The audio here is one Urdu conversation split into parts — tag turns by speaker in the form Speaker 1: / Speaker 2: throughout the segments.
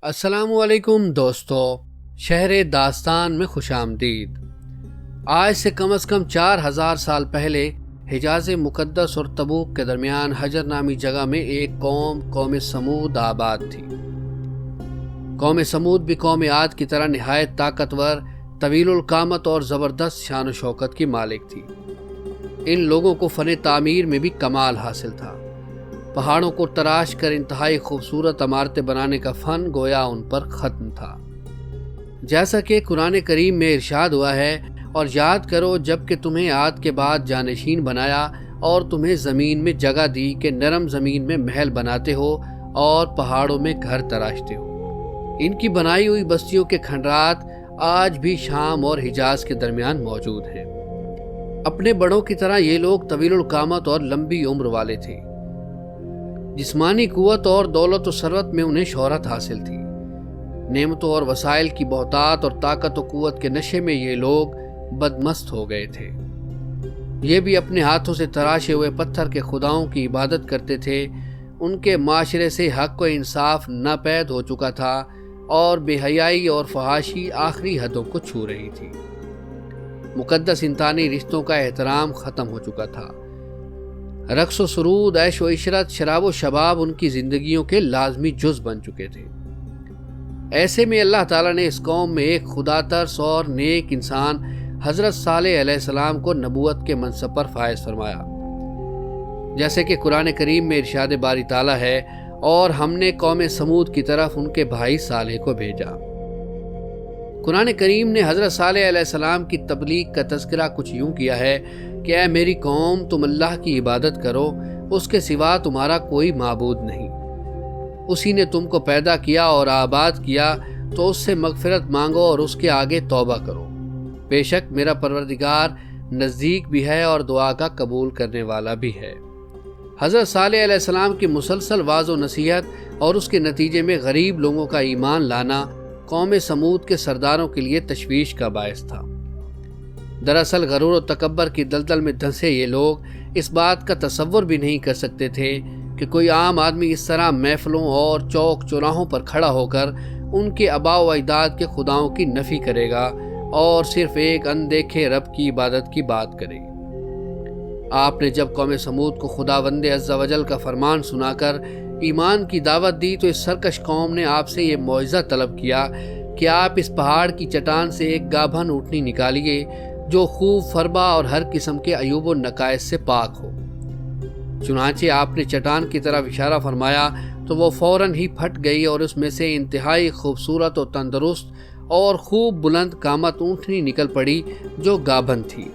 Speaker 1: السلام علیکم دوستو، شہر داستان میں خوش آمدید۔ آج سے کم از کم 4000 سال پہلے حجاز مقدس اور تبوک کے درمیان حجر نامی جگہ میں ایک قوم سمود آباد تھی۔ قوم سمود بھی قوم عاد کی طرح نہایت طاقتور، طویل القامت اور زبردست شان و شوکت کی مالک تھی۔ ان لوگوں کو فن تعمیر میں بھی کمال حاصل تھا۔ پہاڑوں کو تراش کر انتہائی خوبصورت عمارتیں بنانے کا فن گویا ان پر ختم تھا۔ جیسا کہ قرآن کریم میں ارشاد ہوا ہے، اور یاد کرو جب کہ تمہیں عاد کے بعد جانشین بنایا اور تمہیں زمین میں جگہ دی کہ نرم زمین میں محل بناتے ہو اور پہاڑوں میں گھر تراشتے ہو۔ ان کی بنائی ہوئی بستیوں کے کھنڈرات آج بھی شام اور حجاز کے درمیان موجود ہیں۔ اپنے بڑوں کی طرح یہ لوگ طویل القامت اور لمبی عمر والے تھے۔ جسمانی قوت اور دولت و ثروت میں انہیں شہرت حاصل تھی۔ نعمتوں اور وسائل کی بہتات اور طاقت و قوت کے نشے میں یہ لوگ بدمست ہو گئے تھے۔ یہ بھی اپنے ہاتھوں سے تراشے ہوئے پتھر کے خداؤں کی عبادت کرتے تھے۔ ان کے معاشرے سے حق و انصاف ناپید ہو چکا تھا اور بے حیائی اور فحاشی آخری حدوں کو چھو رہی تھی۔ مقدس انسانی رشتوں کا احترام ختم ہو چکا تھا۔ رقص و سرود، عیش و عشرت، شراب و شباب ان کی زندگیوں کے لازمی جز بن چکے تھے۔ ایسے میں اللہ تعالیٰ نے اس قوم میں ایک خدا ترس اور نیک انسان حضرت صالح علیہ السلام کو نبوت کے منصب پر فائز فرمایا۔ جیسے کہ قرآن کریم میں ارشاد باری تعالیٰ ہے، اور ہم نے قوم سمود کی طرف ان کے بھائی صالح کو بھیجا۔ قرآن کریم نے حضرت صالح علیہ السلام کی تبلیغ کا تذکرہ کچھ یوں کیا ہے کہ اے میری قوم، تم اللہ کی عبادت کرو، اس کے سوا تمہارا کوئی معبود نہیں۔ اسی نے تم کو پیدا کیا اور آباد کیا، تو اس سے مغفرت مانگو اور اس کے آگے توبہ کرو۔ بے شک میرا پروردگار نزدیک بھی ہے اور دعا کا قبول کرنے والا بھی ہے۔ حضرت صالح علیہ السلام کی مسلسل واعظ و نصیحت اور اس کے نتیجے میں غریب لوگوں کا ایمان لانا قوم سمود کے سرداروں کے لیے تشویش کا باعث تھا۔ دراصل غرور و تکبر کی دلدل میں دھنسے یہ لوگ اس بات کا تصور بھی نہیں کر سکتے تھے کہ کوئی عام آدمی اس طرح محفلوں اور چوک چوراہوں پر کھڑا ہو کر ان کے آباء و اجداد کے خداؤں کی نفی کرے گا اور صرف ایک اندیکھے رب کی عبادت کی بات کرے گی۔ آپ نے جب قوم سمود کو خداوند عز و جل کا فرمان سنا کر ایمان کی دعوت دی، تو اس سرکش قوم نے آپ سے یہ معجزہ طلب کیا کہ آپ اس پہاڑ کی چٹان سے ایک گابھن اونٹنی نکالیے جو خوب فربا اور ہر قسم کے عیوب و نقائص سے پاک ہو۔ چنانچہ آپ نے چٹان کی طرف اشارہ فرمایا تو وہ فوراً ہی پھٹ گئی، اور اس میں سے انتہائی خوبصورت و تندرست اور خوب بلند قامت اونٹنی نکل پڑی جو گابھن تھی،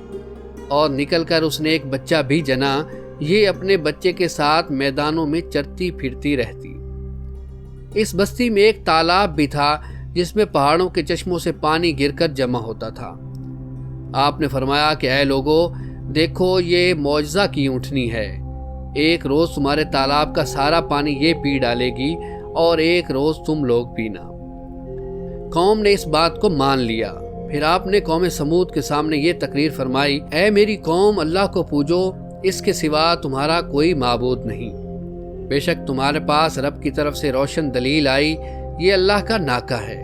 Speaker 1: اور نکل کر اس نے ایک بچہ بھی جنا۔ یہ اپنے بچے کے ساتھ میدانوں میں چرتی پھرتی رہتی۔ اس بستی میں ایک تالاب بھی تھا جس میں پہاڑوں کے چشموں سے پانی گر کر جمع ہوتا تھا۔ آپ نے فرمایا کہ اے لوگو، دیکھو یہ معجزہ کی اونٹنی ہے۔ ایک روز تمہارے تالاب کا سارا پانی یہ پی ڈالے گی اور ایک روز تم لوگ پینا۔ قوم نے اس بات کو مان لیا۔ پھر آپ نے قوم سمود کے سامنے یہ تقریر فرمائی، اے میری قوم، اللہ کو پوجو، اس کے سوا تمہارا کوئی معبود نہیں۔ بے شک تمہارے پاس رب کی طرف سے روشن دلیل آئی، یہ اللہ کا ناکہ ہے۔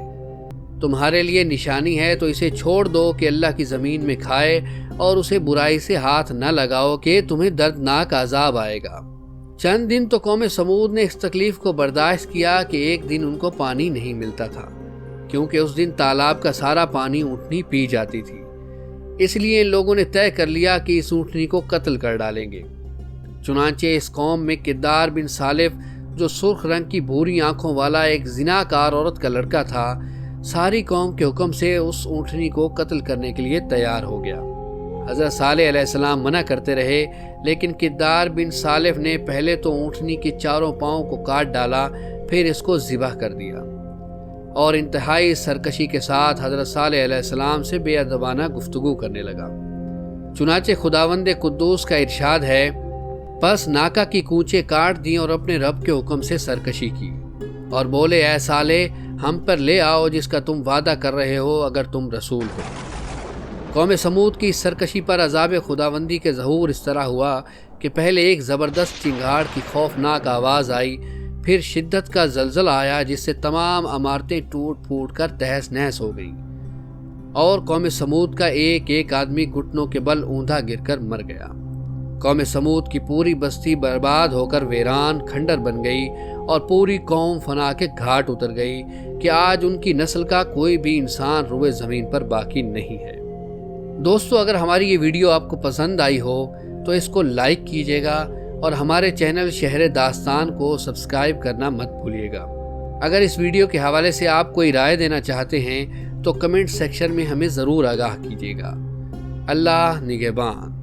Speaker 1: تمہارے لیے نشانی ہے تو اسے چھوڑ دو کہ اللہ کی زمین میں کھائے، اور اسے برائی سے ہاتھ نہ لگاؤ کہ تمہیں دردناک عذاب آئے گا۔ چند دن تو قوم سمود نے اس تکلیف کو برداشت کیا کہ ایک دن ان کو پانی نہیں ملتا تھا، کیونکہ اس دن تالاب کا سارا پانی اونٹنی پی جاتی تھی۔ اس لیے ان لوگوں نے طے کر لیا کہ اس اونٹنی کو قتل کر ڈالیں گے۔ چنانچہ اس قوم میں کدار بن سالف، جو سرخ رنگ کی بھوری آنکھوں والا ایک زناکار عورت کا لڑکا تھا، ساری قوم کے حکم سے اس اونٹنی کو قتل کرنے کے لیے تیار ہو گیا۔ حضرت صالح علیہ السلام منع کرتے رہے، لیکن کدار بن سالف نے پہلے تو اونٹنی کے چاروں پاؤں کو کاٹ ڈالا، پھر اس کو ذبح کر دیا، اور انتہائی سرکشی کے ساتھ حضرت صالح علیہ السلام سے بے ادبانہ گفتگو کرنے لگا۔ چنانچہ خداوند قدوس کا ارشاد ہے، پس ناکہ کی کونچیں کاٹ دیں اور اپنے رب کے حکم سے سرکشی کی، اور بولے اے صالح، ہم پر لے آؤ جس کا تم وعدہ کر رہے ہو اگر تم رسول ہو۔ قوم سمود کی سرکشی پر عذاب خداوندی کے ظہور اس طرح ہوا کہ پہلے ایک زبردست چنگھاڑ کی خوفناک آواز آئی، پھر شدت کا زلزلہ آیا جس سے تمام عمارتیں ٹوٹ پھوٹ کر تہس نہس ہو گئیں اور قوم سمود کا ایک ایک آدمی گھٹنوں کے بل اوندا گر کر مر گیا۔ قوم سمود کی پوری بستی برباد ہو کر ویران کھنڈر بن گئی اور پوری قوم فنا کے گھاٹ اتر گئی کہ آج ان کی نسل کا کوئی بھی انسان روئے زمین پر باقی نہیں ہے۔ دوستو، اگر ہماری یہ ویڈیو آپ کو پسند آئی ہو تو اس کو لائک کیجیے گا اور ہمارے چینل شہر داستان کو سبسکرائب کرنا مت بھولیے گا۔ اگر اس ویڈیو کے حوالے سے آپ کوئی رائے دینا چاہتے ہیں تو کمنٹ سیکشن میں ہمیں ضرور آگاہ کیجیے گا۔ اللہ نگہبان۔